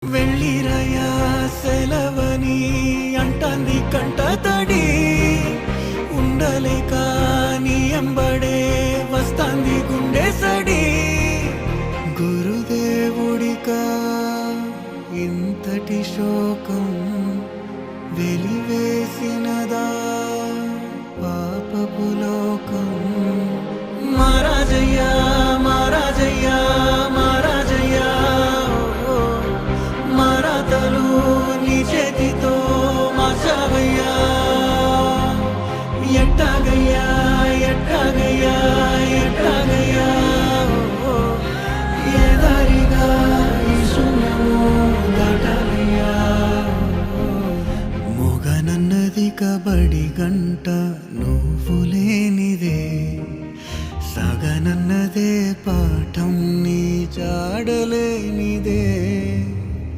వెళ్ళిరయా సెలవని అంటాంది కంట తడి ఉండలేక నీ ఎంబడే వస్తాంది గుండె సడి గురుదేవుడికా ఇంతటి శోకం వెలివేసినదా పాపపులో